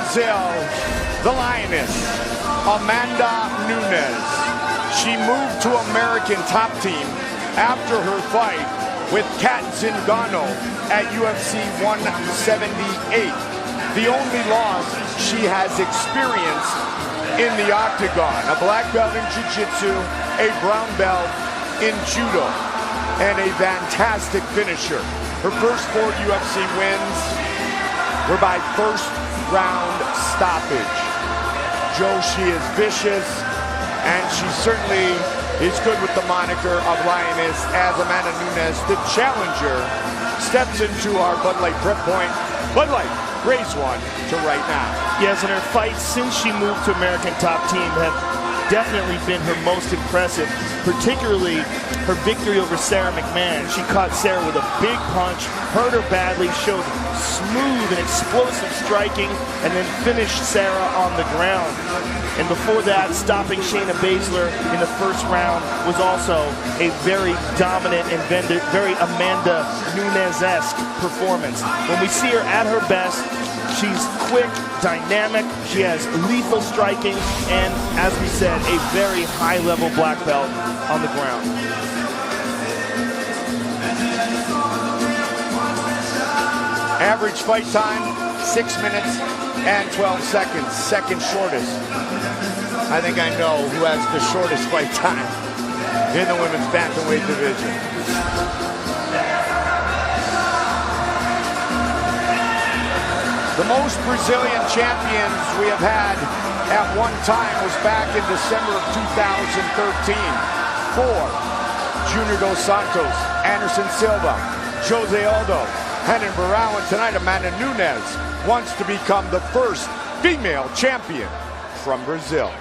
Brazil, the Lioness, Amanda Nunes. She moved to American Top Team after her fight with Kat Zingano at UFC 178. The only loss she has experienced in the octagon. A black belt in jiu-jitsu, a brown belt in judo, and a fantastic finisher. Her first 4 UFC wins were by first round stoppage. Joe, she is vicious, and she certainly is good with the moniker of Lioness as Amanda Nunes, the challenger, steps into our Bud Light prep point. Bud Light, raise one to right now. Yes, and her fights since she moved to American Top Team have definitely been her most impressive, particularly her victory over Sarah McMahon. She caught Sarah with a big punch, hurt her badly, showed smooth and explosive striking, and then finished Sarah on the ground. And before that, stopping Shayna Baszler in the first round was also a very dominant and very Amanda Nunes-esque performance. When we see her at her best, she's quick, dynamic, she has lethal striking, and as we said, a very high-level black belt on the ground. Average fight time, 6 minutes and 12 seconds, second shortest. I think I know who has the shortest fight time in the women's bantamweight division. The most Brazilian champions we have had at one time was back in December of 2013. 4, Junior Dos Santos, Anderson Silva, Jose Aldo, Renan Barão, and tonight Amanda Nunes wants to become the first female champion from Brazil.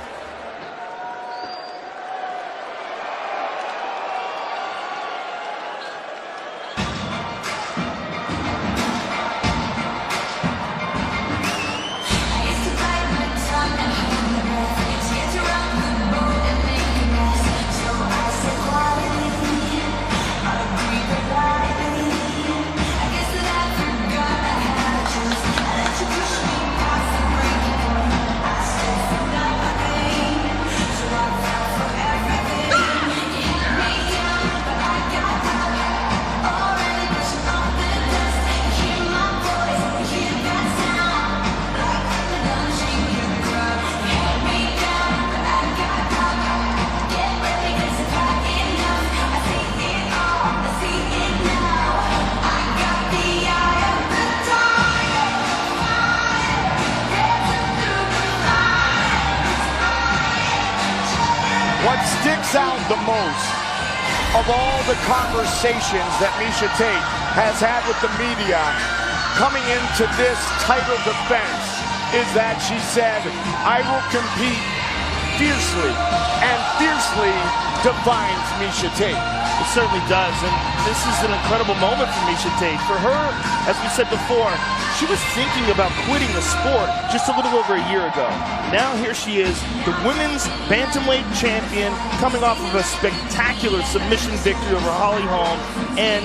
What sticks out the most of all the conversations that Miesha Tate has had with the media coming into this title defense is that she said, I will compete fiercely, and fiercely defines Miesha Tate. It certainly does, and this is an incredible moment for Miesha Tate. For her, as we said before, she was thinking about quitting the sport just a little over a year ago. Now here she is, the women's bantamweight champion, coming off of a spectacular submission victory over Holm and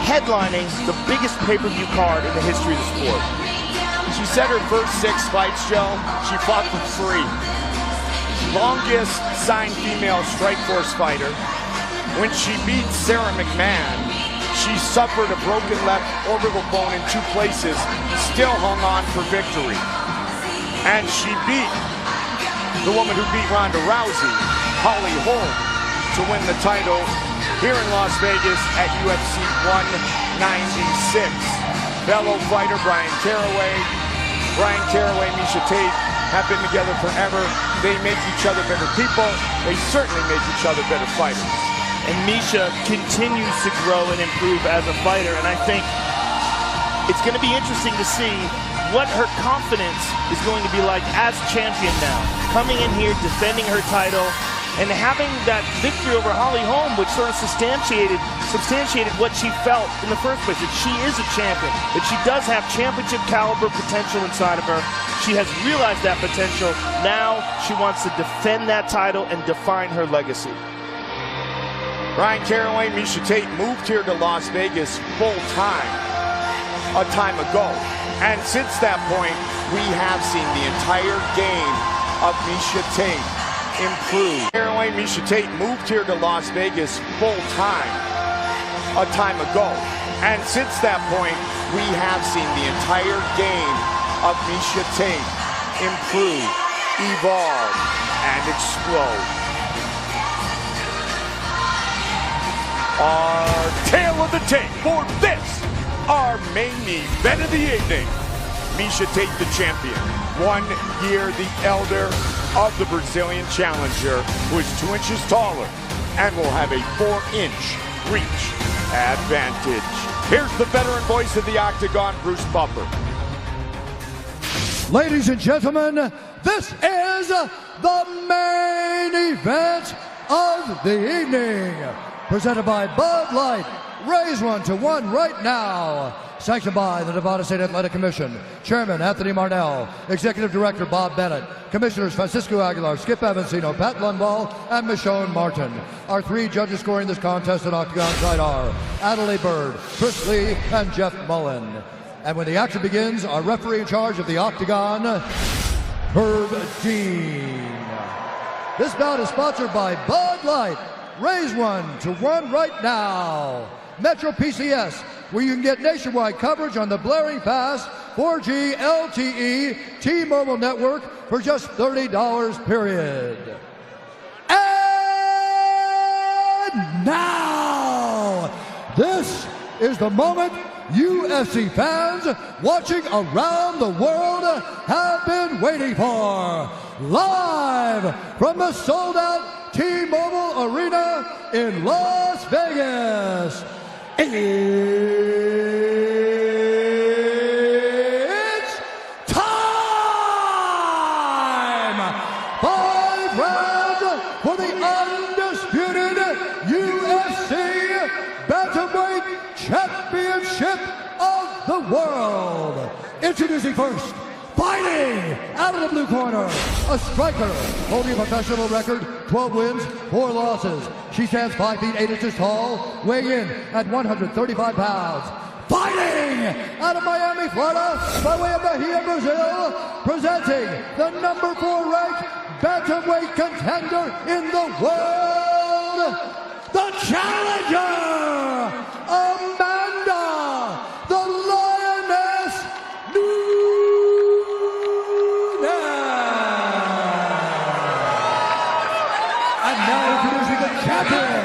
headlining the biggest pay-per-view card in the history of the sport. She said her first 6 fights, Joe, she fought for free. Longest signed female Strikeforce fighter. When she beat Sarah McMahon, she suffered a broken left orbital bone in 2 places, still hung on for victory. And she beat the woman who beat Ronda Rousey, Holm, to win the title here in Las Vegas at UFC 196. Fellow fighter Bryan Caraway, Miesha Tate have been together forever. They make each other better people. They certainly make each other better fighters. And Miesha continues to grow and improve as a fighter, and I think it's going to be interesting to see what her confidence is going to be like as champion now. Coming in here, defending her title, and having that victory over Holm, which sort of substantiated what she felt in the first place, that she is a champion, that she does have championship caliber potential inside of her. She has realized that potential. Now she wants to defend that title and define her legacy. Bryan Caraway, Miesha Tate moved here to Las Vegas full-time a time ago. And since that point, we have seen the entire game of Miesha Tate improve. Apparently, Miesha Tate moved here to Las Vegas full-time a time ago. And since that point, we have seen the entire game of Miesha Tate improve, evolve, and explode. Our tale of the tape for this, our main event of the evening. Miesha Tate, the champion, 1 year the elder of the Brazilian challenger, who is 2 inches taller and will have a 4-inch reach advantage. Here's the veteran voice of the Octagon, Bruce Buffer. Ladies and gentlemen, this is the main event of the evening. Presented by Bud Light. Raise one to one right now. Sanctioned by the Nevada State Athletic Commission. Chairman Anthony Marnell. Executive Director Bob Bennett. Commissioners Francisco Aguilar, Skip Avancino, Pat Lundvall, and Michonne Martin. Our 3 judges scoring this contest at Octagon side are Adelaide Bird, Chris Lee, and Jeff Mullen. And when the action begins, our referee in charge of the Octagon, Herb Dean. This bout is sponsored by Bud Light. Raise one to one right now. Metro PCS, where you can get nationwide coverage on the blaring fast 4G LTE T-Mobile network for just $30 period. And now, this is the moment UFC fans watching around the world have been waiting for. Live from the sold-out T-Mobile Arena in Las Vegas. It's time! 5 rounds for the undisputed UFC Bantamweight Championship of the world. Introducing first, fighting out of the blue corner, a striker holding a professional record, 12 wins, 4 losses. She stands 5 feet 8 inches tall, weighing in at 135 pounds. Fighting out of Miami, Florida, by way of Bahia, Brazil, presenting the number 4 ranked bantamweight contender in the world, the challenger, Amanda, the Lioness champion,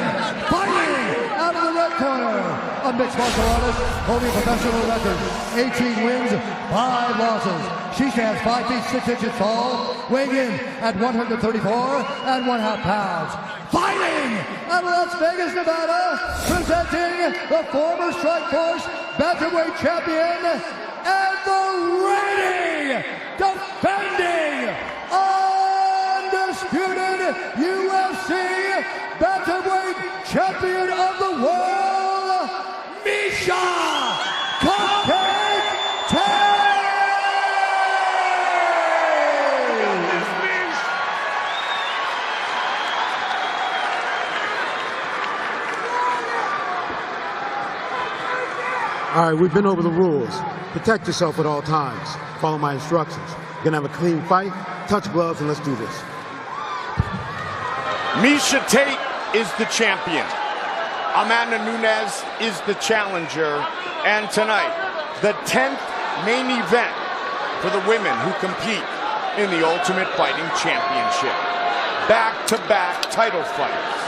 fighting out of the red corner, a mixed martial artist holding a professional record, 18 wins, 5 losses. She stands 5 feet 6 inches tall, weighing in at 134.5 pounds. Fighting out of Las Vegas, Nevada, presenting the former Strikeforce Bantamweight champion and the reigning, defending, undisputed UFC Bantamweight champion of the world, Miesha Cupcake Tate! All right, we've been over the rules. Protect yourself at all times. Follow my instructions. You're gonna have a clean fight. Touch gloves and let's do this. Miesha Tate is the champion. Amanda Nunes is the challenger. And tonight, the 10th main event for the women who compete in the Ultimate Fighting Championship. Back-to-back title fights.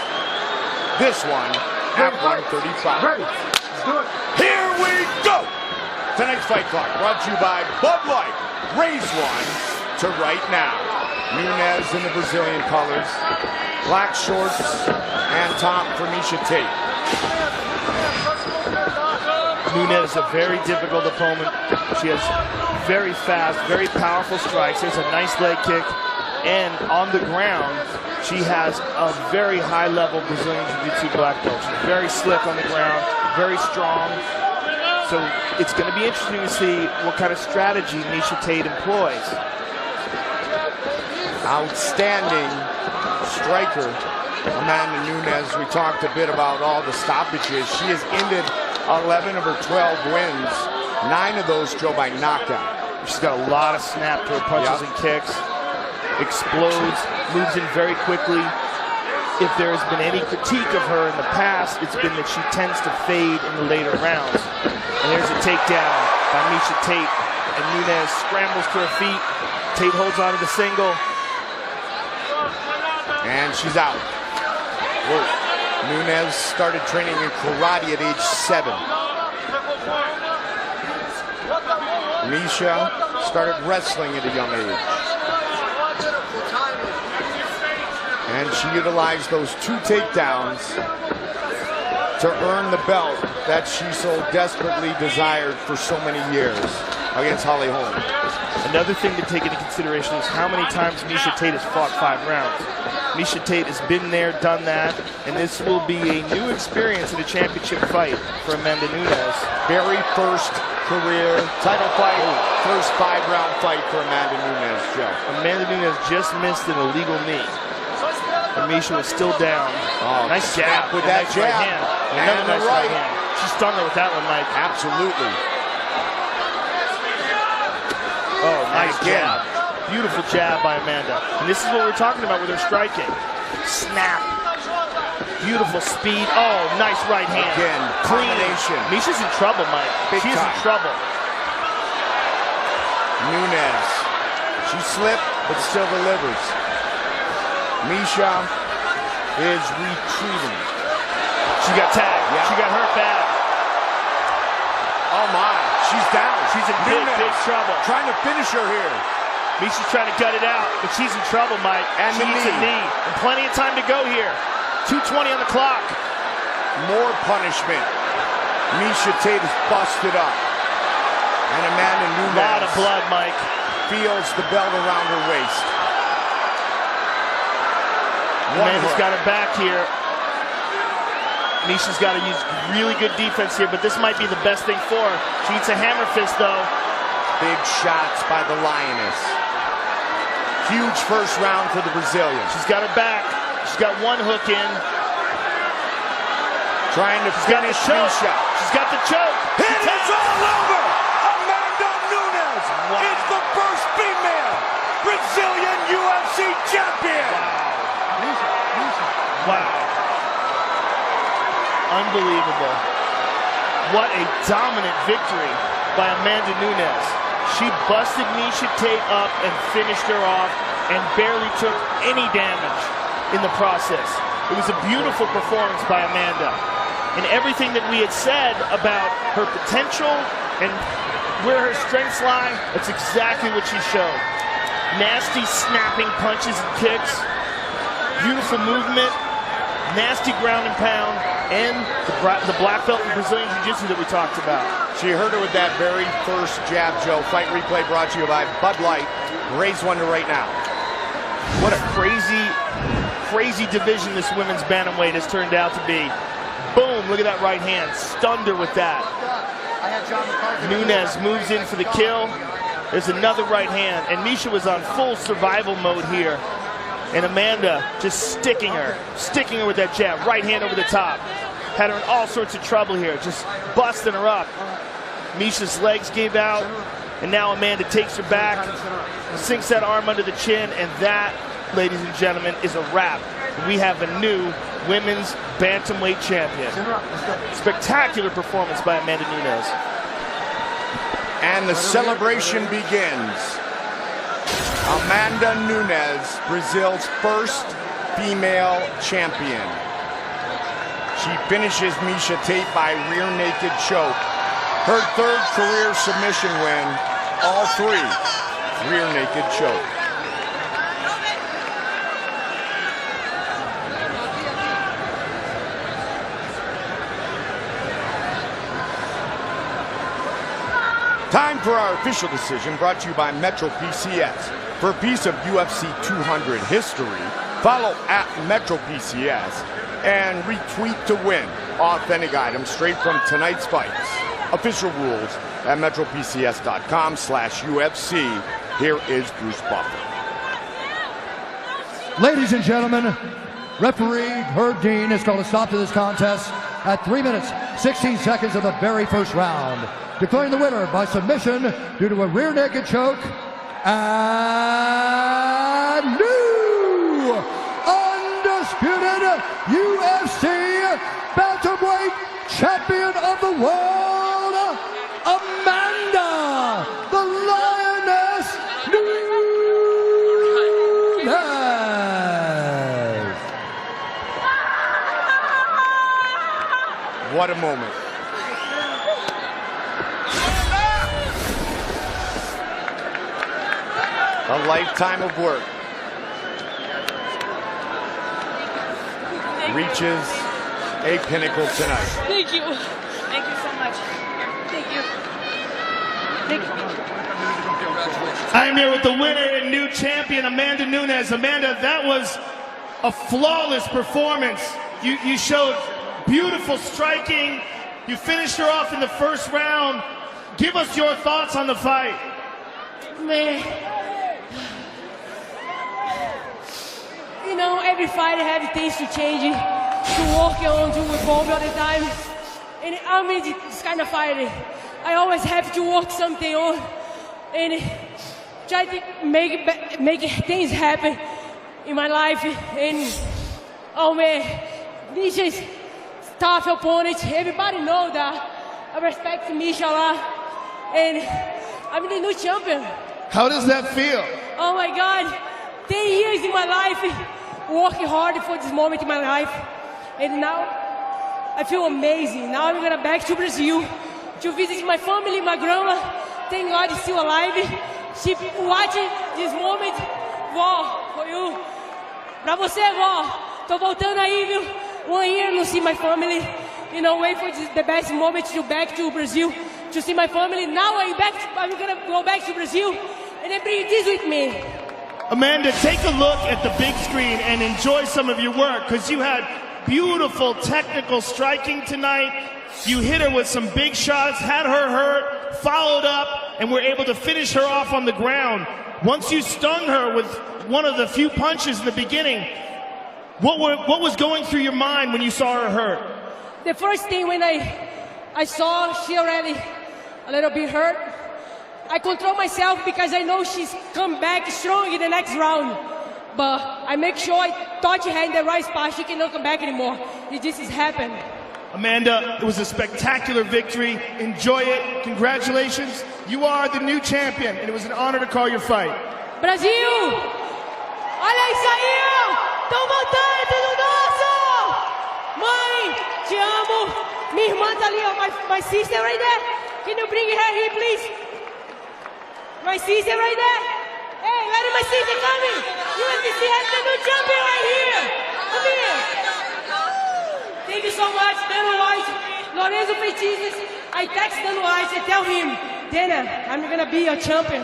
This one at 135. Ready. Let's do it. Here we go! Tonight's Fight Clock brought to you by Bud Light. Raise one to right now. Nunes in the Brazilian colors. Black shorts and top for Miesha Tate. Nunes is a very difficult opponent. She has very fast, very powerful strikes. There's a nice leg kick. And on the ground, she has a very high-level Brazilian Jiu-Jitsu black belt. She's very slick on the ground, very strong. So it's going to be interesting to see what kind of strategy Miesha Tate employs. Outstanding striker, Amanda Nunes. We talked a bit about all the stoppages. She has ended 11 of her 12 wins 9 of those, Joe, by knockout. She's got a lot of snap to her punches and kicks. Explodes, moves in very quickly. If there has been any critique of her in the past, it's been that she tends to fade in the later rounds. And there's a takedown by Miesha Tate. And Nunes scrambles to her feet. Tate holds on to the single. And she's out. Whoa. Nunes started training in karate at age 7. Miesha started wrestling at a young age. And she utilized those 2 takedowns to earn the belt that she so desperately desired for so many years against Holly Holm. Another thing to take into consideration is how many times Miesha Tate has fought 5 rounds. Miesha Tate has been there, done that, and this will be a new experience in a championship fight for Amanda Nunes. Very first career title fight, first 5-round fight for Amanda Nunes, Joe. Amanda Nunes just missed an illegal knee. And Miesha was still down. Oh, nice jab with that nice jab. Right hand. And another nice right hand. She stunned her with that one, Mike. Absolutely. Oh, nice jab. Beautiful jab by Amanda. And this is what we're talking about with her striking. Snap. Beautiful speed. Oh, nice right hand. Again, combination. Miesha's in trouble, Mike. She's in trouble. Nunes. She slipped, but still delivers. Miesha is retreating. She got tagged. Yeah. She got hurt bad. Oh my, she's down. She's in big trouble. Trying to finish her here. Miesha's trying to gut it out, but she's in trouble, Mike. And she needs a knee. And plenty of time to go here. 2:20 on the clock. More punishment. Miesha Tate is busted up. And Amanda Nunes. A lot of blood, Mike. Feels the belt around her waist. Amanda's got her back here. Miesha's got to use really good defense here, but this might be the best thing for her. She needs a hammer fist, though. Big shots by the Lioness. Huge first round for the Brazilian. She's got her back. She's got one hook in. Trying to finish Miesha. She's got the choke. And it's all over! Amanda Nunes is the first female Brazilian UFC champion! Wow. Unbelievable. What a dominant victory by Amanda Nunes. She busted Miesha Tate up and finished her off and barely took any damage in the process. It was a beautiful performance by Amanda. And everything that we had said about her potential and where her strengths lie, that's exactly what she showed. Nasty snapping punches and kicks, beautiful movement, nasty ground and pound, and the black belt in Brazilian Jiu-Jitsu that we talked about. She hurt her with that very first jab, Joe. Fight replay brought to you by Bud Light. Raise one to right now. What a crazy division this women's bantamweight has turned out to be. Boom, look at that right hand. Stunned her with that. Nunes moves in for the kill. There's another right hand, and Miesha was on full survival mode here. And Amanda just sticking her with that jab, right hand over the top. Had her in all sorts of trouble here, just busting her up. Miesha's legs gave out, and now Amanda takes her back, sinks that arm under the chin, and that, ladies and gentlemen, is a wrap. We have a new women's bantamweight champion. Spectacular performance by Amanda Nunes. And the celebration begins. Amanda Nunes, Brazil's first female champion. She finishes Miesha Tate by rear naked choke. Her third career submission win, all 3 rear naked choke. Time for our official decision, brought to you by Metro PCS. For a piece of UFC 200 history, follow @MetroPCS and retweet to win authentic items straight from tonight's fights. Official rules at metropcs.com/UFC. Here is Bruce Buffer. Ladies and gentlemen, referee Herb Dean has called a stop to this contest at 3 minutes 16 seconds of the very first round. Declaring the winner by submission due to a rear naked choke, and new undisputed UFC bantamweight champion of the world, Amanda the Lioness Nunes. What a moment. A lifetime of work reaches a pinnacle tonight. Thank you. Thank you so much. Thank you. Thank you. I'm here with the winner and new champion, Amanda Nunes. Amanda, that was a flawless performance. You showed beautiful striking. You finished her off in the first round. Give us your thoughts on the fight. Man. You know, every fight I have things to change, to work on, to evolve all the time. And I'm in this kind of fighting. I always have to work something on and try to make things happen in my life. And oh man, this is tough opponent. Everybody knows that. I respect miesha a lot, and I'm the new champion. How does that feel? Oh my God, 10 years in my life, working hard for this moment in my life, and now I feel amazing. Now I'm gonna back to Brazil to visit my family, my grandma. Thank God is still alive. She watching this moment. Vó, for you. Pra você, vó. Tô voltando aí, viu? 1 year no see my family. You know, wait for the best moment to back to Brazil to see my family. Now I'm gonna go back to Brazil and then bring this with me. Amanda, take a look at the big screen and enjoy some of your work, because you had beautiful technical striking tonight. You hit her with some big shots, had her hurt, followed up, and were able to finish her off on the ground. Once you stung her with one of the few punches in the beginning, what was going through your mind when you saw her hurt? The first thing when I saw she already a little bit hurt, I control myself because I know she's come back strong in the next round. But I make sure I touch her in the right spot. She cannot come back anymore. It just has happened. Amanda, it was a spectacular victory. Enjoy it. Congratulations. You are the new champion, and it was an honor to call your fight. Brasil! Olha isso aí! Estão voltando, é tudo nosso! Mãe, te amo. Minha irmã tá ali, ó. My sister right there. Can you bring her here, please? My sister right there. Hey, let my sister come in. UFC has the new champion right here. Come here. Thank you so much, Dan White. Lorenzo Feitiças. I text Dan White and tell him, Dana, I'm gonna be your champion.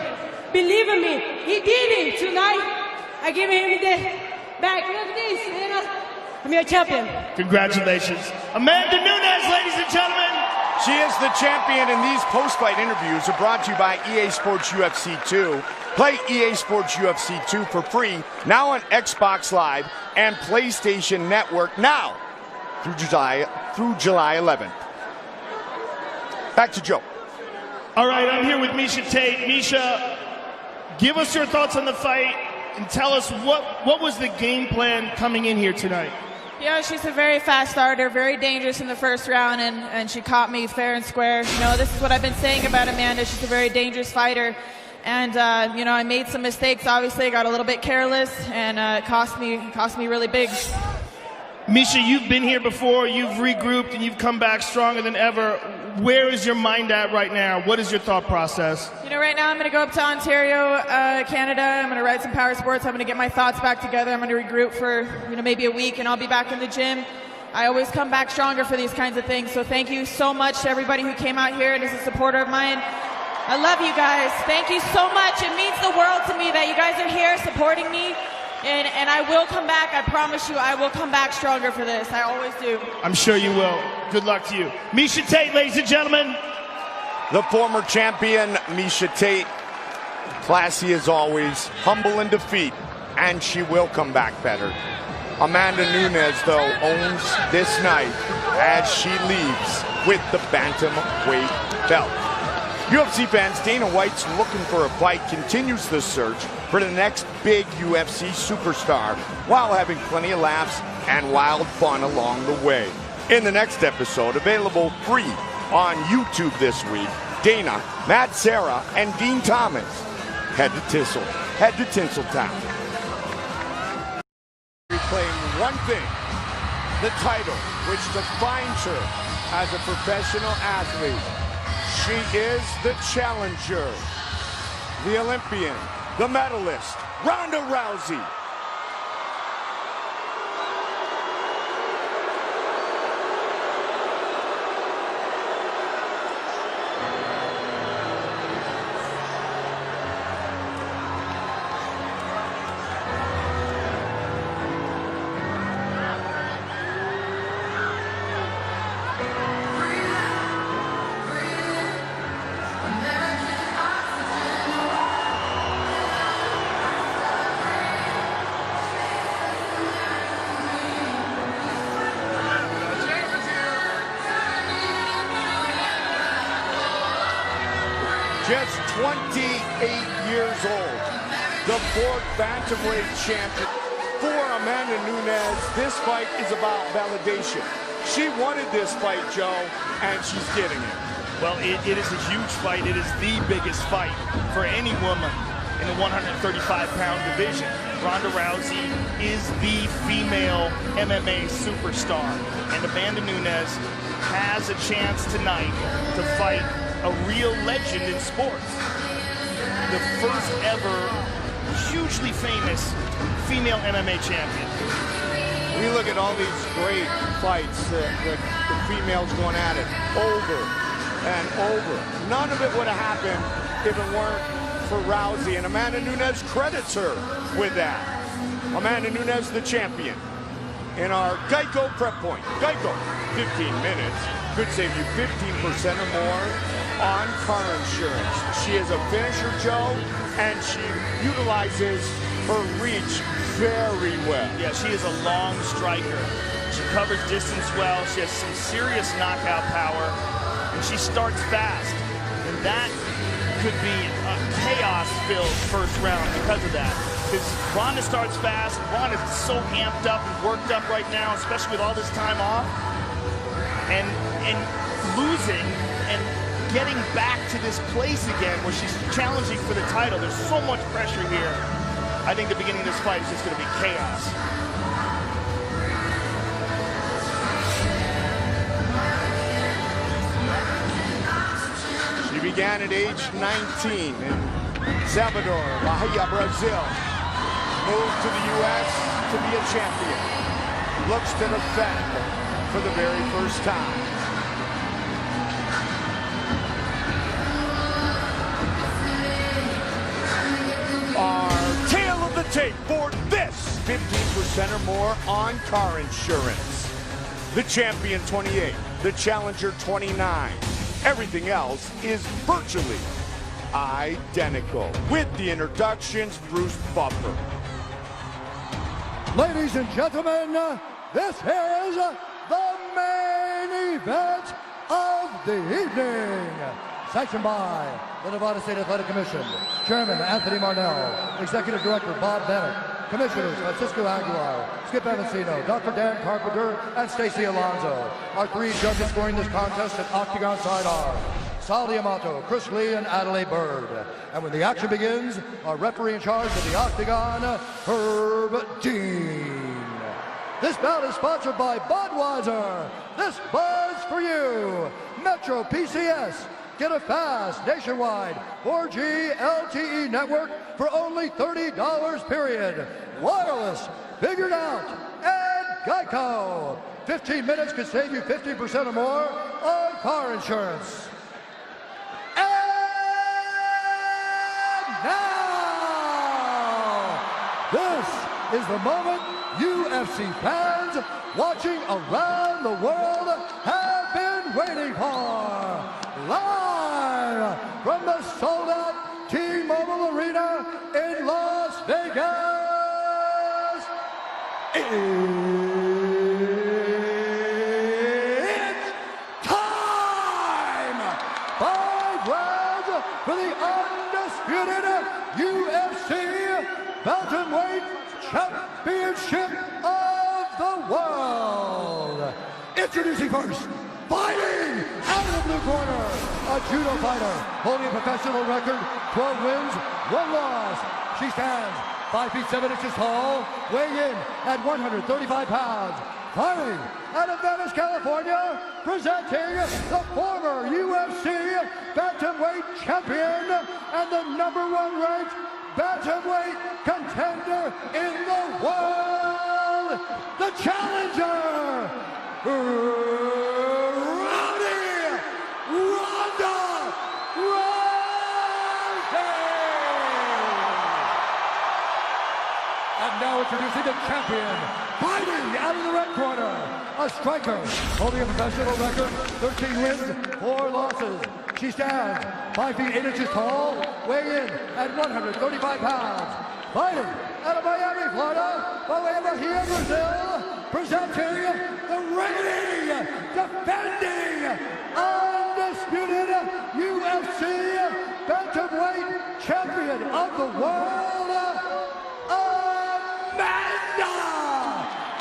Believe in me, he did it tonight. I give him the back. Look at this, Dana. I'm your champion. Congratulations. Amanda Nunes, ladies and gentlemen. She is the champion, and these post-fight interviews are brought to you by EA Sports UFC 2. Play EA Sports UFC 2 for free now on Xbox Live and PlayStation Network now through July 11th. Back to Joe. All right, I'm here with Miesha Tate. Miesha, give us your thoughts on the fight and tell us what was the game plan coming in here tonight? You know, she's a very fast starter, very dangerous in the first round, and she caught me fair and square. You know, this is what I've been saying about Amanda. She's a very dangerous fighter. And, you know, I made some mistakes. Obviously, I got a little bit careless, and it cost me really big. Miesha, you've been here before. You've regrouped, and you've come back stronger than ever. Where is your mind at right now? What is your thought process? You know, right now I'm going to go up to Ontario, Canada. I'm going to ride some power sports. I'm going to get my thoughts back together. I'm going to regroup for, you know, maybe a week, and I'll be back in the gym. I always come back stronger for these kinds of things. So thank you so much to everybody who came out here and is a supporter of mine. I love you guys. Thank you so much. It means the world to me that you guys are here supporting me. And I will come back. I promise you, I will come back stronger for this. I always do. I'm sure you will. Good luck to you. Miesha Tate, ladies and gentlemen. The former champion, Miesha Tate, classy as always, humble in defeat, and she will come back better. Amanda Nunes, though, owns this night as she leaves with the bantamweight belt. UFC fans, Dana White's looking for a fight continues the search for the next big UFC superstar while having plenty of laughs and wild fun along the way. In the next episode, available free on YouTube this week, Dana, Matt Serra, and Dean Thomas head to Tinseltown. Reclaim one thing, the title which defines her as a professional athlete. She is the challenger, the Olympian, the medalist, Ronda Rousey. Just 28 years old, the fourth bantamweight champion. For Amanda Nunes, this fight is about validation. She wanted this fight, Joe, and she's getting it. Well, it is a huge fight. It is the biggest fight for any woman in the 135-pound division. Ronda Rousey is the female MMA superstar, and Amanda Nunes has a chance tonight to fight a real legend in sports. The first ever hugely famous female MMA champion. We look at all these great fights, the females going at it over and over. None of it would have happened if it weren't for Rousey, and Amanda Nunes credits her with that. Amanda Nunes, the champion. In our Geico Prep Point. Geico, 15 minutes could save you 15% or more on car insurance. She is a finisher, Joe, and she utilizes her reach very well. Yeah, she is a long striker. She covers distance well. She has some serious knockout power, and she starts fast. And that could be a chaos-filled first round because of that. Because Ronda starts fast. Ronda's so amped up and worked up right now, especially with all this time off. And losing and getting back to this place again where she's challenging for the title. There's so much pressure here. I think the beginning of this fight is just going to be chaos. She began at age 19 in Salvador, Bahia, Brazil. Moved to the U.S. to be a champion. Looks to defend for the very first time. Our tail of the tape for this 15% or more on car insurance. The champion 28, the challenger 29. Everything else is virtually identical. With the introductions, Bruce Buffer. Ladies and gentlemen, this is the main event of the evening. Sanctioned by the Nevada State Athletic Commission, Chairman Anthony Marnell, Executive Director Bob Bennett, Commissioners Francisco Aguilar, Skip Avancino, Dr. Dan Carpenter, and Stacy Alonso. Our three judges scoring this contest at Octagon side are Sal Amato, Chris Lee, and Adelaide Bird. And when the action begins, our referee in charge of the Octagon, Herb Dean. This bout is sponsored by Budweiser. This buzz for you. Metro PCS. Get a fast nationwide 4G LTE network for only $30 period. Wireless, figured out. And Geico. 15 minutes could save you 50% or more on car insurance. And now, this is the moment UFC fans watching around the world have been waiting for. Live from the sold-out T-Mobile Arena in Las Vegas, it's time! UFC Bantamweight Championship of the World. Introducing first, fighting out of the blue corner, a judo fighter holding a professional record, 12 wins, 1 loss. She stands 5 feet 7 inches tall, weighing in at 135 pounds. Fighting out of Venice, California, presenting the former UFC Bantamweight champion and the #1 ranked Bantamweight contender in the world, the challenger, Ronda Rousey! And now introducing the champion, fighting out of the red corner, a striker holding a professional record, 13 wins, 4 losses. She stands 5 feet 8 inches tall, weighing in at 135 pounds. Fighting out of Miami, Florida, by way of Bahia, Brazil, presenting the reigning, defending, undisputed UFC Bantamweight champion of the world, Amanda,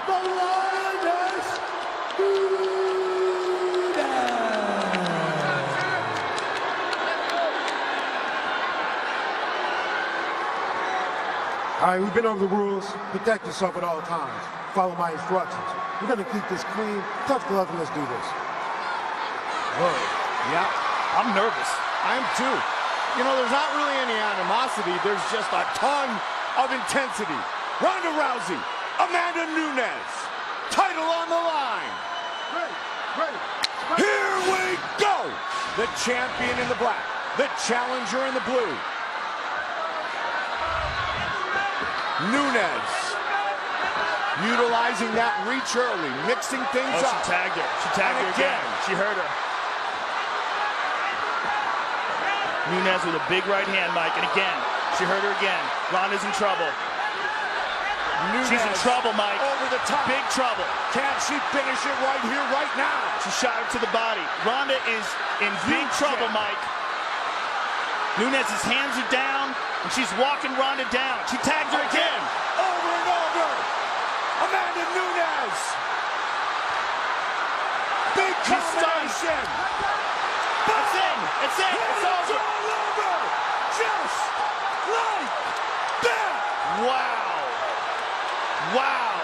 the Lioness Nunes. All right, we've been over the rules. Protect yourself at all times. Follow my instructions. We're going to keep this clean. Touch gloves and let's do this. Whoa. Yeah, I'm nervous. I am too. You know, there's not really any animosity. There's just a ton of intensity. Ronda Rousey, Amanda Nunes, title on the line. Ready. Here we go. The champion in the black, the challenger in the blue. Nunes, utilizing that reach early, mixing things Oh, up. she tagged her. She tagged her again. She hurt her. Nunes with a big right hand, Mike, and again, she hurt her again. Ronda's in trouble. Nunes, She's in trouble, Mike. over the top. Big trouble. Can she finish it right here, right now? She shot her to the body. Ronda is in big trouble, Mike. Nunes' hands are down, and she's walking Ronda down. She tagged her again. Over and over. Amanda Nunes. Big combination. It's in. It's in. It's over. All over. Just like that. Wow. Wow.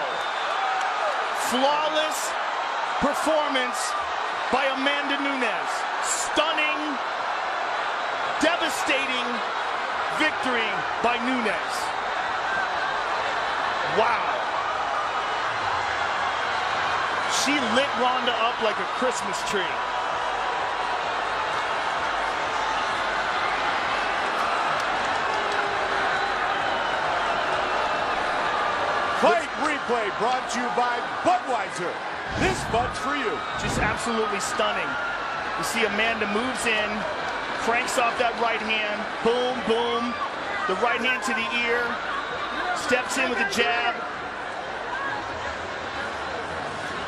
Flawless performance by Amanda Nunes. Stunning, devastating victory by Nunes. Wow. She lit Ronda up like a Christmas tree. Fight replay brought to you by Budweiser. This Bud's for you. Just absolutely stunning. You see Amanda moves in, cranks off that right hand, boom, boom. The right hand to the ear, steps in with a jab.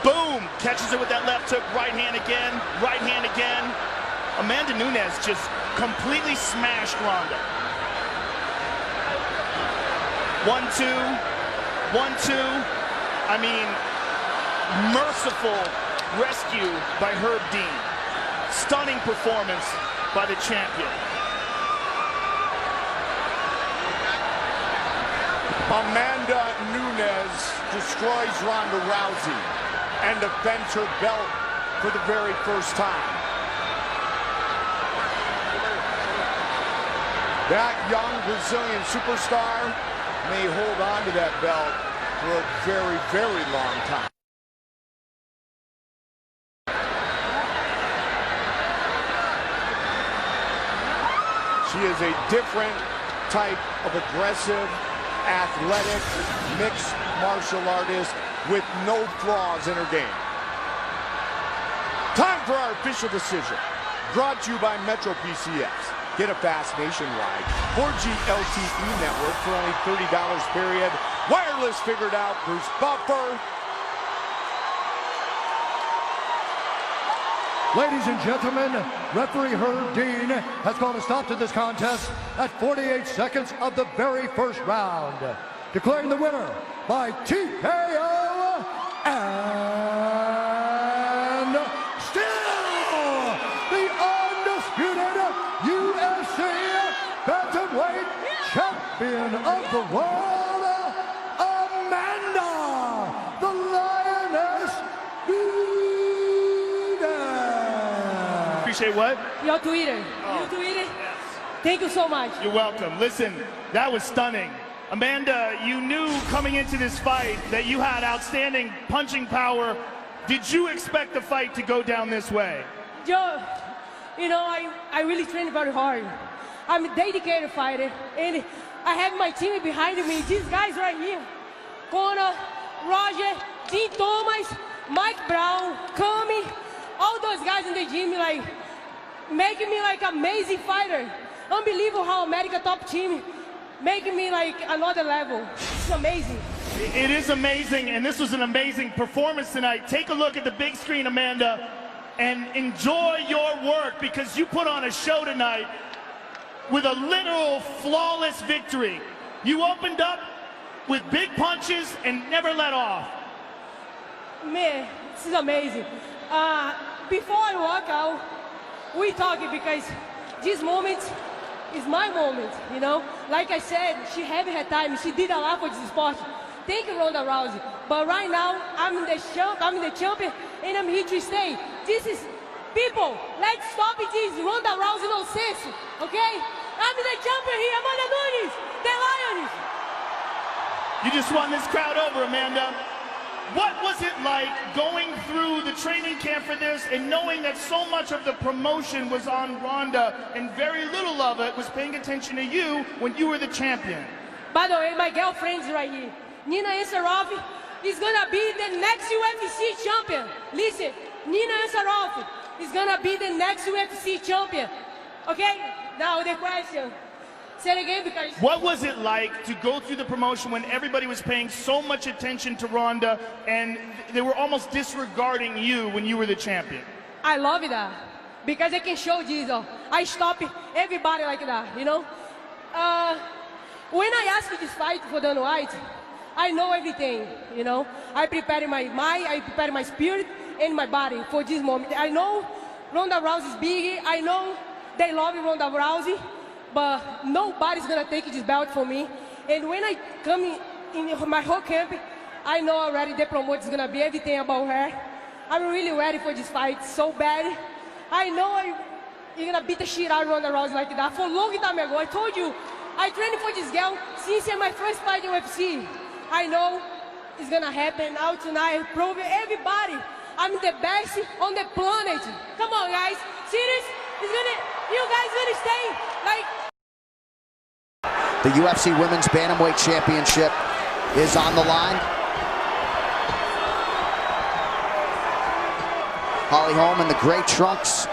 Boom, catches it with that left hook, right hand again, right hand again. Amanda Nunes just completely smashed Ronda. 1-2. 1-2. I mean, merciful rescue by Herb Dean. Stunning performance by the champion. Amanda Nunes destroys Ronda Rousey and defends her belt for the very first time. That young Brazilian superstar may hold on to that belt for a very, very long time. She is a different type of aggressive, athletic, mixed martial artist with no flaws in her game. Time for our official decision. Brought to you by Metro PCS. Get a fast nationwide 4G LTE network for only $30 period. Wireless figured out. Bruce Buffer. Ladies and gentlemen, referee Herb Dean has called a stop to this contest at 48 seconds of the very first round, declaring the winner by TKO and still the undisputed UFC bantamweight champion of the world, Amanda, the Lioness Nunes. Appreciate what? Your Twitter. Your Twitter. Thank you so much. You're welcome. Listen, that was stunning. Amanda, you knew coming into this fight that you had outstanding punching power. Did you expect the fight to go down this way? Joe, you know, I really trained very hard. I'm a dedicated fighter, and I have my team behind me. These guys right here, Conor, Roger, Dean Thomas, Mike Brown, Kami, all those guys in the gym, like, making me like amazing fighter. Unbelievable how America top team making me like another level. It's amazing. It is amazing, and this was an amazing performance tonight. Take a look at the big screen, Amanda, and enjoy your work, because you put on a show tonight with a literal flawless victory. You opened up with big punches and never let off. Man, this is amazing. Before I walk out, we talking because this moment is my moment, you know? Like I said, she had her time. She did a lot for this sport. Thank you, Ronda Rousey. But right now, I'm the champion, and I'm here to stay. This is, people, let's stop this Ronda Rousey nonsense, okay? I'm the champion here, Amanda Nunes, the Lions. You just won this crowd over, Amanda. What was it like going through the training camp for this and knowing that so much of the promotion was on Ronda and very little of it was paying attention to you when you were the champion? By the way, my girlfriend's right here. Nina Ansaroff is gonna be the next UFC champion. Listen, Nina Ansaroff is gonna be the next UFC champion. Okay? Now the question. Say it again, because... What was it like to go through the promotion when everybody was paying so much attention to Ronda and they were almost disregarding you when you were the champion? I love that, because I can show Jesus. I stop everybody like that, you know? When I asked this fight for Dana White, I know everything, you know? I prepared my mind, I prepared my spirit and my body for this moment. I know Ronda Rousey is big, I know they love Ronda Rousey, but nobody's gonna take this belt from me. And when I come in my whole camp, I know already the promoter is gonna be everything about her. I'm really ready for this fight so bad. I know you're gonna beat the shit out of Ronda Rousey like that. For a long time ago, I told you, I trained for this girl since my first fight in UFC. I know it's gonna happen. Now tonight, I prove everybody I'm the best on the planet. Come on, guys. Serious? You guys gonna stay like... The UFC Women's Bantamweight Championship is on the line. Holly Holm in the gray trunks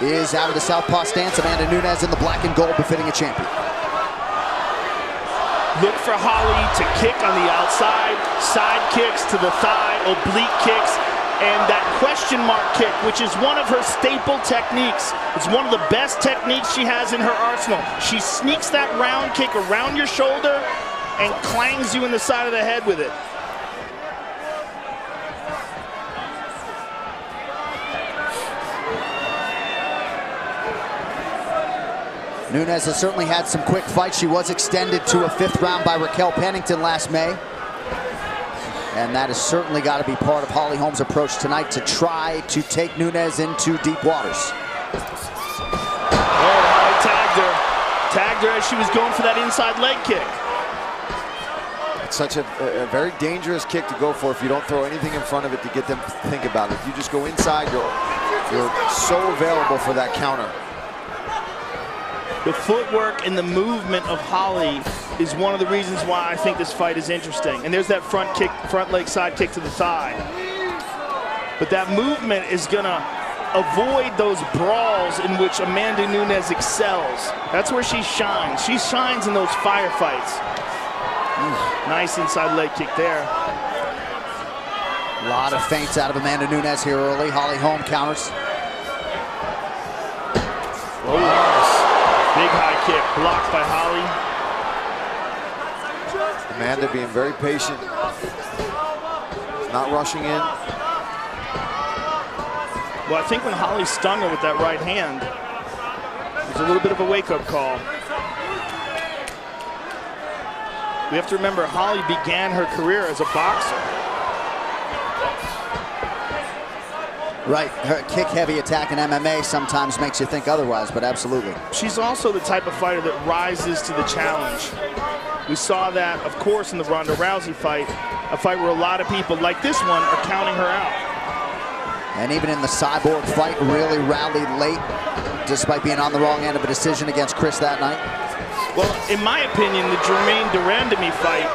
is out of the southpaw stance. Amanda Nunes in the black and gold, befitting a champion. Look for Holly to kick on the outside, side kicks to the thigh, oblique kicks, and that question mark kick, which is one of her staple techniques. It's one of the best techniques she has in her arsenal. She sneaks that round kick around your shoulder and clangs you in the side of the head with it. Nunes has certainly had some quick fights. She was extended to a 5th round by Raquel Pennington last May. And that has certainly got to be part of Holly Holm's approach tonight, to try to take Nunes into deep waters. Oh, Holly tagged her as she was going for that inside leg kick. It's such a very dangerous kick to go for if you don't throw anything in front of it to get them to think about it. If you just go inside, you're so available for that counter. The footwork and the movement of Holly is one of the reasons why I think this fight is interesting. And there's that front leg side kick to the thigh. But that movement is gonna avoid those brawls in which Amanda Nunes excels. That's where she shines. She shines in those firefights. Nice inside leg kick there. A lot of feints out of Amanda Nunes here early. Holly Holm counters. Big high kick blocked by Holly. Amanda being very patient. Not rushing in. Well, I think when Holly stung her with that right hand, it was a little bit of a wake-up call. We have to remember, Holly began her career as a boxer. Right, her kick-heavy attack in MMA sometimes makes you think otherwise, but absolutely. She's also the type of fighter that rises to the challenge. We saw that, of course, in the Ronda Rousey fight, a fight where a lot of people, like this one, are counting her out. And even in the Cyborg fight, really rallied late, despite being on the wrong end of a decision against Cris that night. Well, in my opinion, the Jermaine Durandamy fight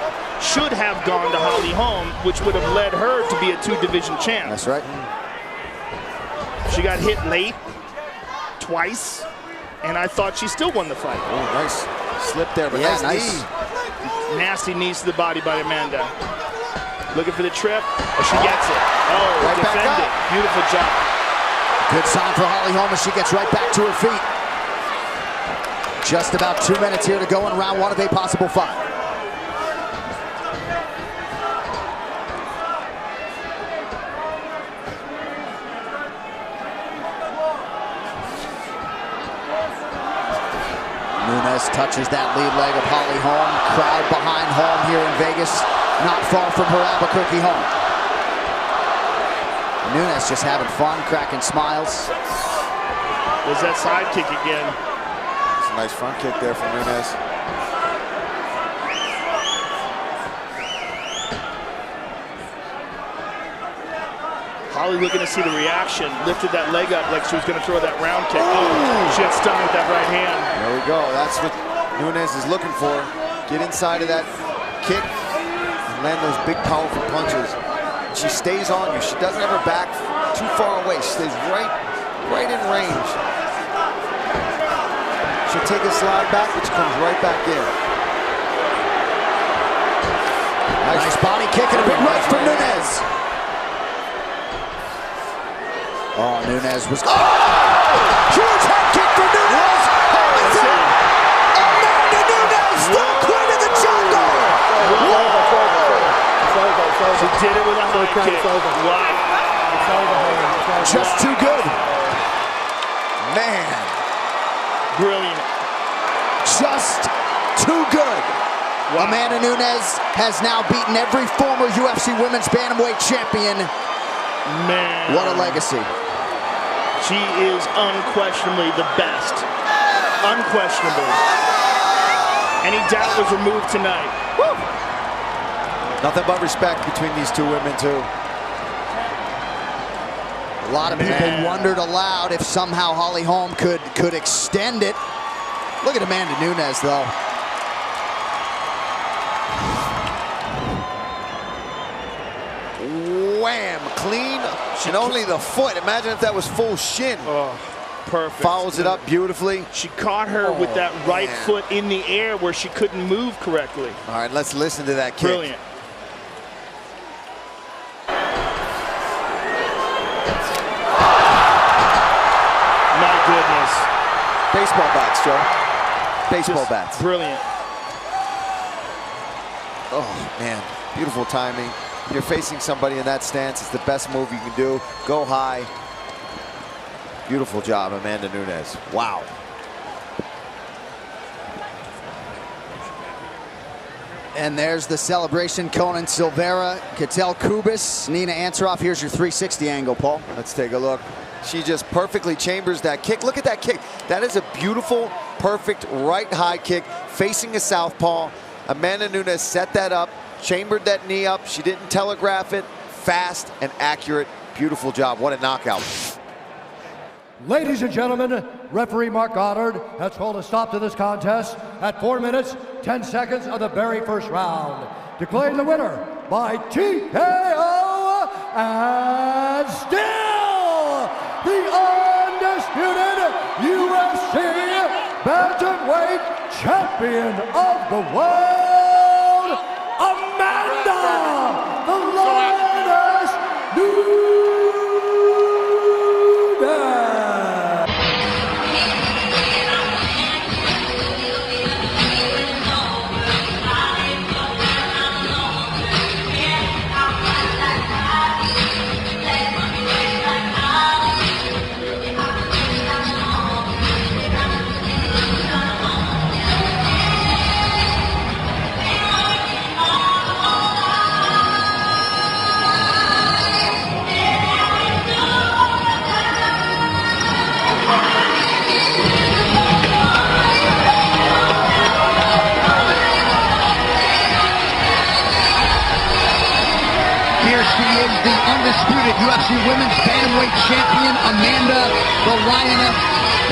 should have gone to Holly Holm, which would have led her to be a 2-division champ. That's right. She got hit late, twice, and I thought she still won the fight. Oh, nice slip there, but yeah, nice knee. Nasty knees to the body by Amanda. Looking for the trip. Oh, she gets it. Oh, right defended. Beautiful job. Good sign for Holly Holm as she gets right back to her feet. Just about 2 minutes here to go in round 1 of a possible 5. Nunes touches that lead leg of Holly Holm. Crowd behind Holm here in Vegas, not far from her Albuquerque home. Nunes just having fun, cracking smiles. There's that side kick again. It's a nice front kick there from Nunes. Holly looking to see the reaction. Lifted that leg up like she was going to throw that round kick. Oh, she got stung with that right hand. There we go. That's what Nunes is looking for. Get inside of that kick and land those big, powerful punches. She stays on you. She doesn't have her back too far away. She stays right in range. She'll take a slide back, but she comes right back in. Nice body kick and a big right from Nunes. Oh, Nunes was... Oh! Huge head kick for Nunes! Amanda Nunes, the queen of the jungle! She did it with a high kick. Wow. Just too good. Man. Brilliant. Just too good. Wow. Amanda Nunes has now beaten every former UFC Women's Bantamweight champion. Man. What a legacy. She is unquestionably the best. Unquestionably. Any doubt was removed tonight. Woo. Nothing but respect between these two women, too. A lot of people wondered aloud if somehow Holly Holm could extend it. Look at Amanda Nunes, though. Wham! Clean. And only the foot. Imagine if that was full shin. Oh, perfect. Follows it up beautifully. She caught her with that right foot in the air where she couldn't move correctly. All right, let's listen to that kick. Brilliant. My goodness. Baseball bats, Joe. Baseball bats. Brilliant. Oh, man. Beautiful timing. You're facing somebody in that stance. It's the best move you can do. Go high. Beautiful job, Amanda Nunes. Wow. And there's the celebration. Conan Silveira, Ketel Kubis, Nina Ansaroff. Here's your 360 angle, Paul. Let's take a look. She just perfectly chambers that kick. Look at that kick. That is a beautiful, perfect right high kick facing a southpaw. Amanda Nunes set that up, chambered that knee up. She didn't telegraph it. Fast and accurate. Beautiful job. What a knockout. Ladies and gentlemen, referee Mark Goddard has called a stop to this contest at 4 minutes, 10 seconds of the very first round. Declaring the winner by TKO and still the undisputed UFC Bantamweight Champion of the World, Amanda the Lioness Nunes. the undisputed UFC Women's Bantamweight Champion, Amanda "the Lioness"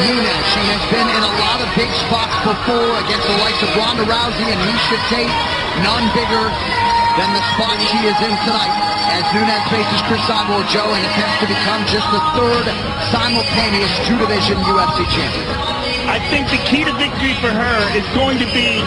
Nunes. She has been in a lot of big spots before against the likes of Ronda Rousey and Miesha Tate. None bigger than the spot she is in tonight, as Nunes faces Cris Cyborg Joe and attempts to become just the third simultaneous two-division UFC champion. I think the key to victory for her is going to be,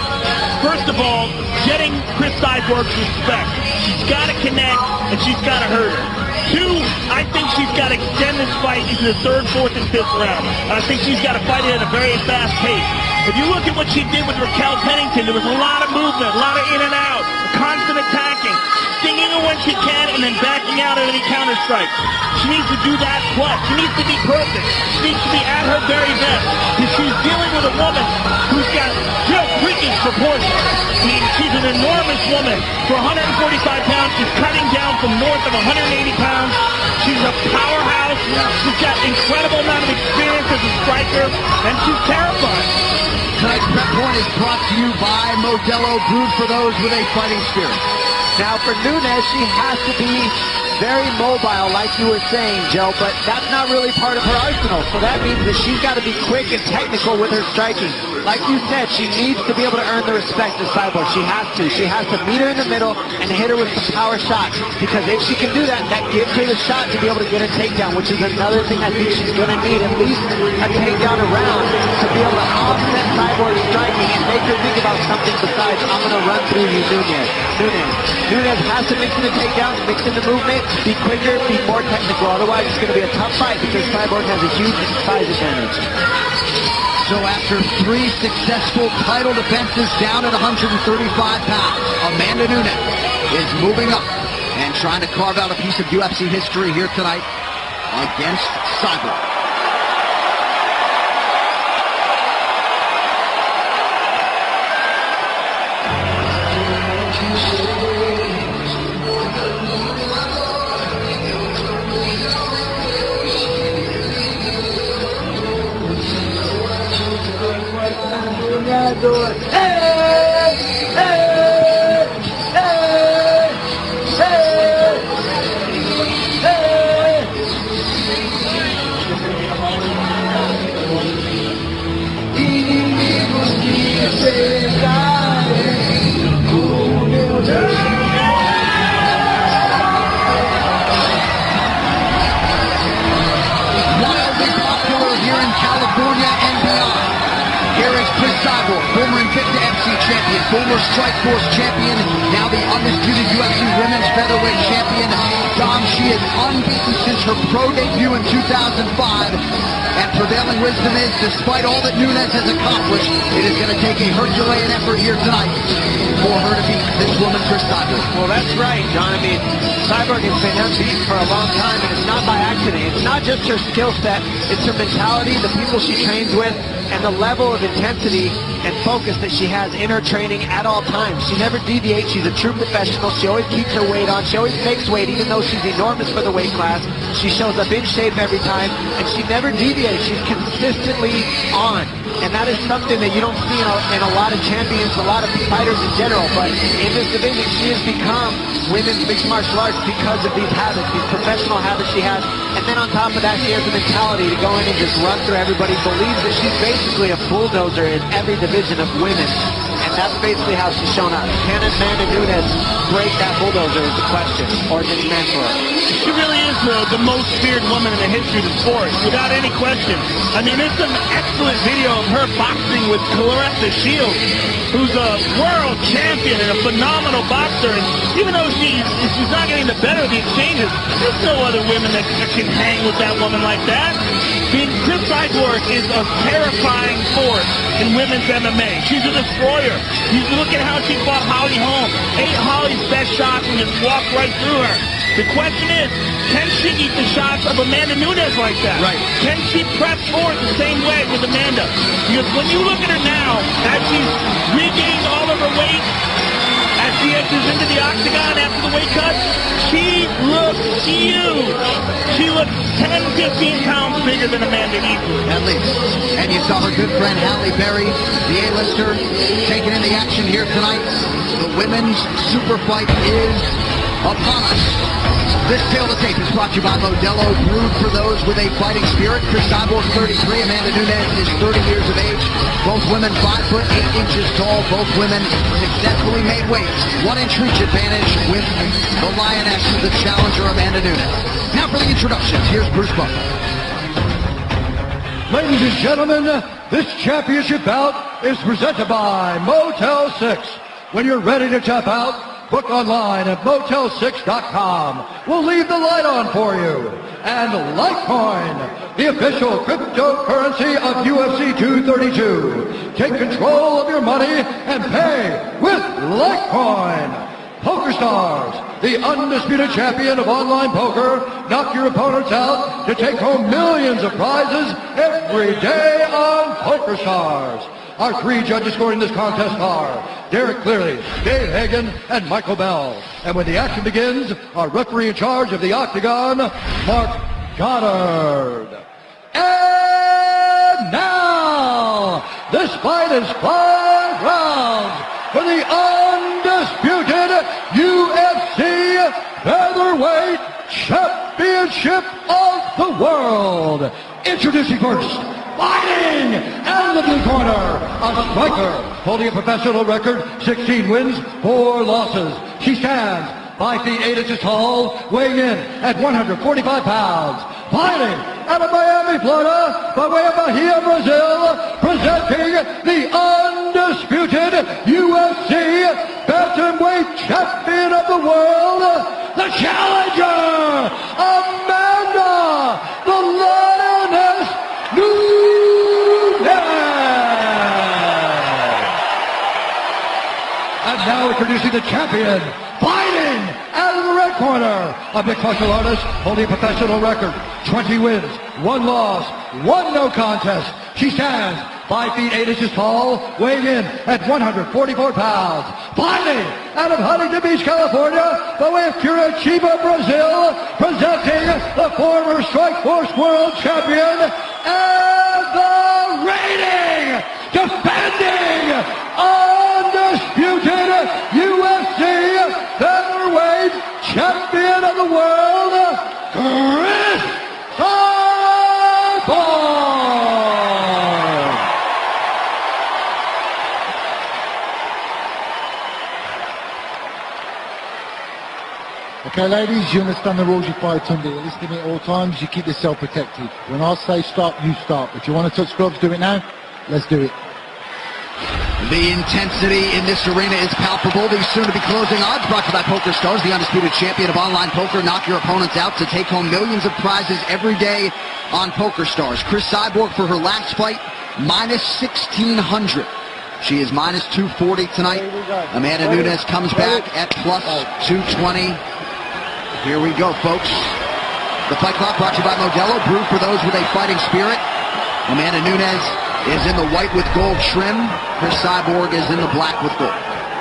first of all, getting Cris Cyborg's respect. She's got to connect, and she's got to hurt her. Two, I think she's got to extend this fight into the third, fourth, and fifth round. I think she's got to fight it at a very fast pace. If you look at what she did with Raquel Pennington, there was a lot of movement, a lot of in and out, constant attacking, stinging her when she can, and then backing out at any counter strike. She needs to do that plus. She needs to be perfect. She needs to be at her very best. Because she's dealing with a woman who's got real freakish proportions. I mean, she's an enormous woman. For 145 pounds, she's cutting down from north of 180 pounds. She's a powerhouse. She's got incredible amount of experience as a striker, and she's terrifying. Tonight's prep point is brought to you by Modelo, brewed for those with a fighting spirit. Now for Nunes, she has to be very mobile, like you were saying, Joe, but that's not really part of her arsenal. So that means that she's got to be quick and technical with her striking. Like you said, she needs to be able to earn the respect of Cyborg. She has to. She has to meet her in the middle and hit her with some power shots. Because if she can do that, that gives her the shot to be able to get a takedown, which is another thing I think she's going to need, at least a takedown around, to be able to offset Cyborg's striking and make her think about something besides, I'm going to run through you, Nunes has to mix in the takedowns, mix in the movement, be quicker, be more technical. Otherwise, it's going to be a tough fight because Cyborg has a huge size advantage. So after 3 successful title defenses down at 135 pounds, Amanda Nunes is moving up and trying to carve out a piece of UFC history here tonight against Cyborg. Former Strikeforce champion, now the undisputed UFC Women's Featherweight champion. Dom, she is unbeaten since her pro debut in 2005. And prevailing wisdom is, despite all that Nunes has accomplished, it is going to take a Herculean effort here tonight for her to beat this woman, Cris Cyborg. Well, that's right, John. I mean, Cyborg has been unbeaten for a long time, and it's not by accident. It's not just her skill set, it's her mentality, the people she trains with, and the level of intensity and focus that she has in her training at all times. She never deviates. She's a true professional. She always keeps her weight on. She always makes weight, even though she's enormous for the weight class. She shows up in shape every time, and she never deviates. She's consistently on. And that is something that you don't see in a lot of champions, a lot of fighters in general. But in this division, she has become women's mixed martial arts because of these habits, these professional habits she has. And then on top of that, she has the mentality to go in and just run through everybody, believes that she's basically a bulldozer in every division of women. And that's basically how she's shown up. Can Amanda Nunes break that bulldozer is the question, or is it meant for her? She really is the most feared woman in the history of the sport, without any question. I mean, there's some excellent video of her boxing with Clarissa Shields, who's a world champion and a phenomenal boxer. And even though she's not getting the better of the exchanges, there's no other women that can hang with that woman like that. I mean, Cris Cyborg is a terrifying force in women's MMA. She's a destroyer. You look at how she fought Holly Holm. Ate Holly's best shots and just walked right through her. The question is, can she eat the shots of Amanda Nunes like that? Right. Can she press forward the same way with Amanda? Because when you look at her now, as she's regained all of her weight, as she enters into the octagon after the weight cut, she looks huge. She looks 10, 15 pounds bigger than Amanda easily. At least. And you saw her good friend Halle Berry, the A-lister, taking in the action here tonight. The women's super fight is upon us. This tale of the tape is brought to you by Modelo, brewed for those with a fighting spirit. Cris Cyborg, 33. Amanda Nunes is 30 years of age. Both women 5 foot 8 inches tall. Both women successfully made weight. 1 inch reach advantage with the lioness, the challenger, Amanda Nunes. Now for the introductions, here's Bruce Buffer. Ladies and gentlemen, this championship bout is presented by Motel 6. When you're ready to tap out, book online at motel6.com. We'll leave the light on for you. And Litecoin, the official cryptocurrency of UFC 232. Take control of your money and pay with Litecoin. Poker Stars, the undisputed champion of online poker, knock your opponents out to take home millions of prizes every day on Poker Stars. Our 3 judges scoring this contest are Derek Cleary, Dave Hagan, and Michael Bell. And when the action begins, our referee in charge of the Octagon, Mark Goddard. And now, this fight is 5 rounds for the undisputed UFC Featherweight Championship of the World. Introducing first, fighting out of the blue corner, a striker holding a professional record, 16 wins, 4 losses. She stands 5 feet 8 inches tall, weighing in at 145 pounds. Fighting out of Miami, Florida, by way of Bahia, Brazil, presenting the undisputed UFC Bantamweight Champion of the World, the challenger, Amanda, the Lioness Nunes. And now introducing the champion, fighting out of the red corner, a mixed martial artist holding a professional record, 20 wins, 1 loss, 1 no contest. She stands 5 feet 8 inches tall, weighing in at 144 pounds. Fighting out of Huntington Beach, California, by way of Curitiba, Brazil, presenting the former Strikeforce World Champion and the reigning, defending, undisputed UFC Featherweight Champion of the World, Cris Cyborg. Okay, ladies, you understand the rules you fight under. You listen to me at all times. You keep yourself protected. When I say stop, you stop. If you want to touch gloves, do it now. Let's do it. The intensity in this arena is palpable. These soon-to-be closing odds brought to you by Poker Stars, the undisputed champion of online poker. Knock your opponents out to take home millions of prizes every day on Poker Stars. Cris Cyborg for her last fight, minus 1,600. She is minus 240 tonight. Amanda Nunes comes back at plus 220. Here we go, folks. The Fight Club brought to you by Modelo, brewed for those with a fighting spirit. Amanda Nunes is in the white with gold trim. Cris Cyborg is in the black with gold.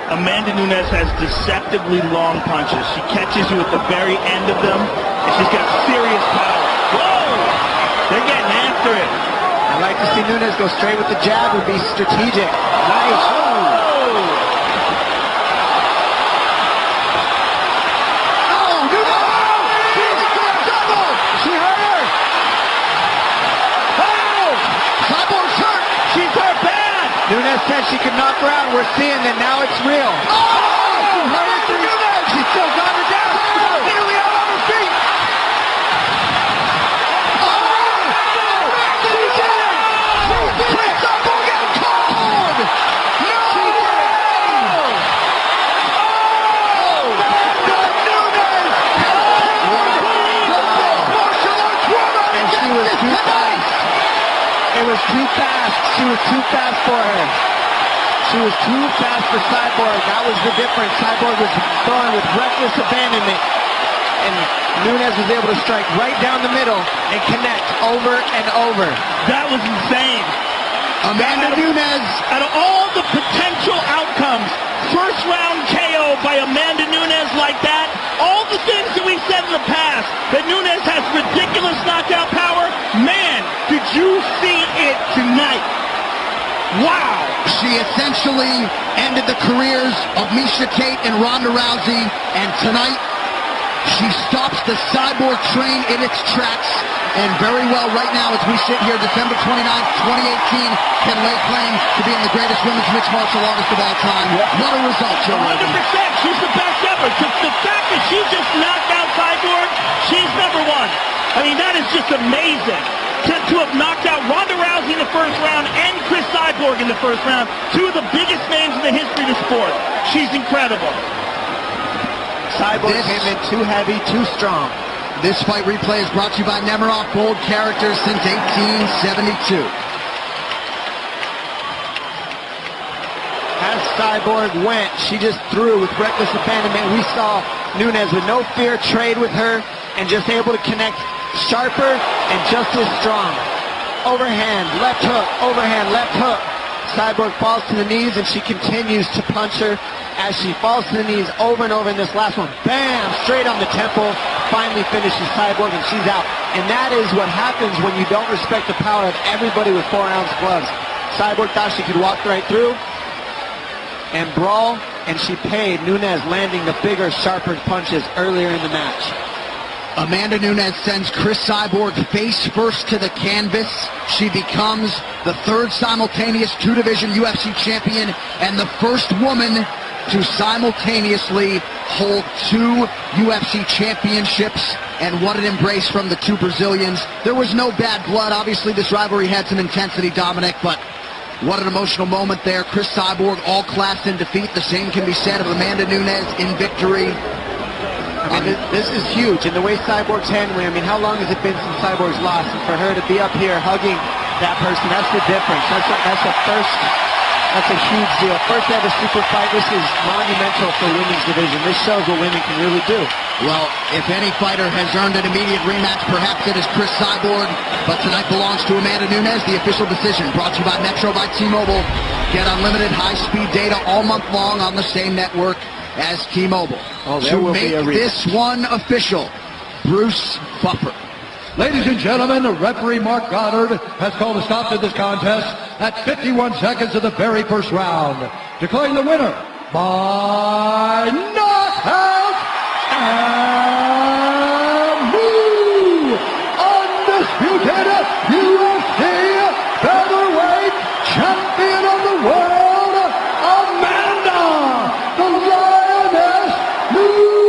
Amanda Nunes has deceptively long punches. She catches you at the very end of them, and she's got serious power. Whoa! They're getting after it. I like to see Nunes go straight with the jab and be strategic. Nice. Oh! Nunes said she could knock her out. We're seeing that now it's real. Oh! Nunes! She still got her down. She's nearly out on her feet. Oh! She did it! Cris Cyborg got called! No! She did it! Oh! Nunes! Martial arts woman! And she was too fast. It was too fast. She was too fast for her. She was too fast for Cyborg. That was the difference. Cyborg was throwing with reckless abandonment. And Nunes was able to strike right down the middle and connect over and over. That was insane. Amanda Nunes. Out of all the potential outcomes, first round KO by Amanda Nunes like that, all the things that we said in the past, that Nunes has ridiculous knockout power, man, did you see it tonight? Wow! She essentially ended the careers of Miesha Tate and Ronda Rousey, and tonight She stops the cyborg train in its tracks, and very well right now as we sit here December 29th, 2018, can lay claim to being the greatest women's mixed martial artist of all time. What a result, Joe. 100%. She's the best ever. The fact that she just knocked out Cyborg, she's number one. I mean, that is just amazing. To have knocked out Ronda Rousey in the first round and Cris Cyborg in the first round, two of the biggest names in the history of the sport. She's incredible. Cyborg came in too heavy, too strong. This fight replay is brought to you by Nemiroff, bold characters since 1872. As Cyborg went, she just threw with reckless abandonment. We saw Nunes with no fear trade with her and just able to connect sharper and just as strong. Overhand, left hook, overhand, left hook. Cyborg falls to the knees and she continues to punch her as she falls to the knees over and over in this last one. Bam! Straight on the temple. Finally finishes Cyborg and she's out. And that is what happens when you don't respect the power of everybody with 4-ounce gloves. Cyborg thought she could walk right through and brawl, and she paid. Nunes landing the bigger, sharper punches earlier in the match. Amanda Nunes sends Cris Cyborg face first to the canvas. She becomes the third simultaneous two-division UFC champion and the first woman to simultaneously hold two UFC championships. And what an embrace from the two Brazilians. There was no bad blood. Obviously, this rivalry had some intensity, Dominic, but what an emotional moment there. Cris Cyborg, all class in defeat. The same can be said of Amanda Nunes in victory. I mean, this is huge, and the way Cyborg's handling, I mean, how long has it been since Cyborg's lost? And for her to be up here hugging that person, that's the difference. That's a huge deal. First ever super fight. This is monumental for women's division. This shows what women can really do. Well, if any fighter has earned an immediate rematch, perhaps it is Cris Cyborg, but tonight belongs to Amanda Nunes. The official decision brought to you by Metro by T-Mobile. Get unlimited high-speed data all month long on the same network as T-Mobile. To make this one official, Bruce Buffer. Ladies and gentlemen, referee Mark Goddard has called a stop to this contest at 51 seconds of the very first round, declaring the winner by knockout and new undisputed UFC featherweight champion of the world, Amanda the Lioness Nunes.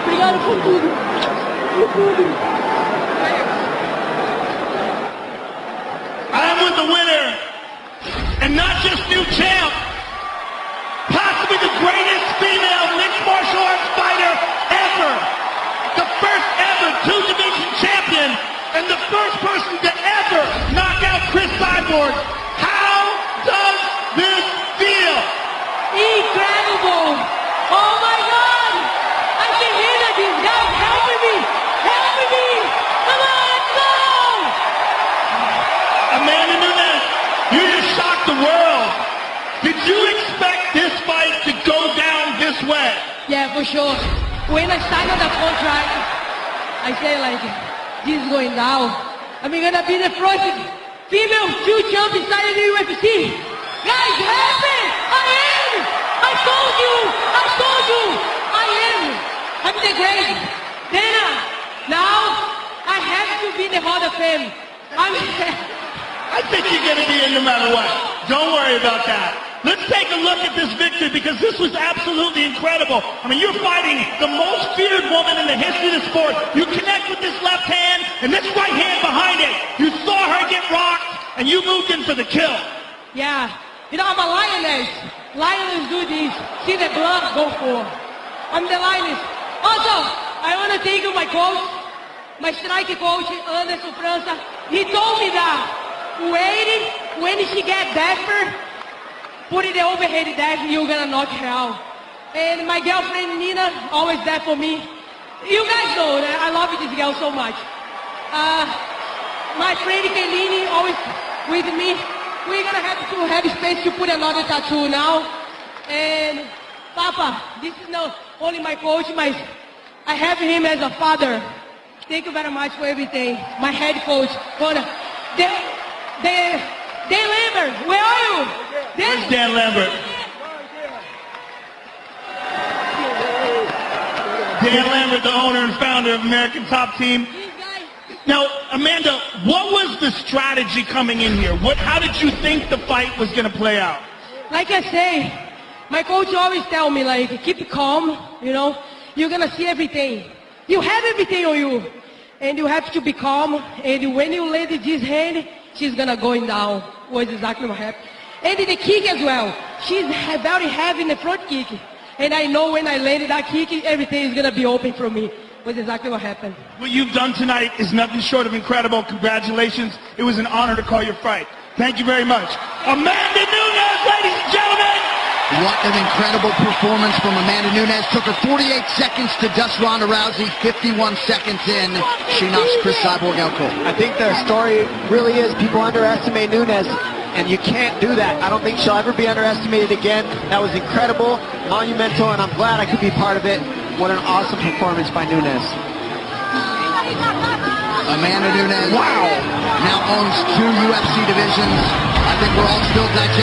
Obrigado por tudo. I am with the winner, and not just new champ, possibly the greatest female mixed martial arts fighter ever, the first ever two-division champion, and the first person to ever knock out Cris Cyborg. How does this feel? Incredible! Oh my God! I can hear that these guys helping me! Helping me! Come on, let's go! Amanda Nunes, you just shocked the world. Did you expect this fight to go down this way? Yeah, for sure. When I signed on the contract, I said like, this is going down. I'm gonna be the first female two champ inside of the UFC. Guys, happen! I am! I told you! I am! I'm the great. Then, now, I have to be in the Hall of Fame. I think you're going to be in no matter what. Don't worry about that. Let's take a look at this victory because this was absolutely incredible. I mean, you're fighting the most feared woman in the history of the sport. You connect with this left hand and this right hand behind it. You saw her get rocked and you moved in for the kill. Yeah. You know, I'm a lioness. Lioness do this. See the blood, go for. I'm the lioness. Also, I want to thank you, my coach, my strike coach, Anderson França. He told me that waiting when she get desperate, put it the overhead dash, you're going to knock her out. And my girlfriend, Nina, always there for me. You guys know that I love this girl so much. My friend Kelini, always with me. We're going to have space to put another tattoo now. And Papa, this is not only my coach, I have him as a father. Thank you very much for everything. My head coach, Ronda. Dan Lambert, where are you? Where's Dan Lambert? Dan Lambert, the owner and founder of American Top Team. Now, Amanda, what was the strategy coming in here? How did you think the fight was going to play out? Like I say, my coach always tell me, like, keep calm, you know. You're going to see everything. You have everything on you. And you have to be calm. And when you land this hand, she's going to go down. Was exactly what happened. And the kick as well. She's very heavy in the front kick. And I know when I landed that kick, everything is going to be open for me. Was exactly what happened. What you've done tonight is nothing short of incredible. Congratulations. It was an honor to call your fight. Thank you very much. Amanda Nunes, ladies and gentlemen. What an incredible performance from Amanda Nunes. Took her 48 seconds to dust Ronda Rousey. 51 seconds in, she knocks Cris Cyborg out cold. I think their story really is people underestimate Nunes, and you can't do that. I don't think she'll ever be underestimated again. That was incredible, monumental, and I'm glad I could be part of it. What an awesome performance by Nunes. Amanda Nunes now owns 2 UFC divisions. I think we're all still digesting.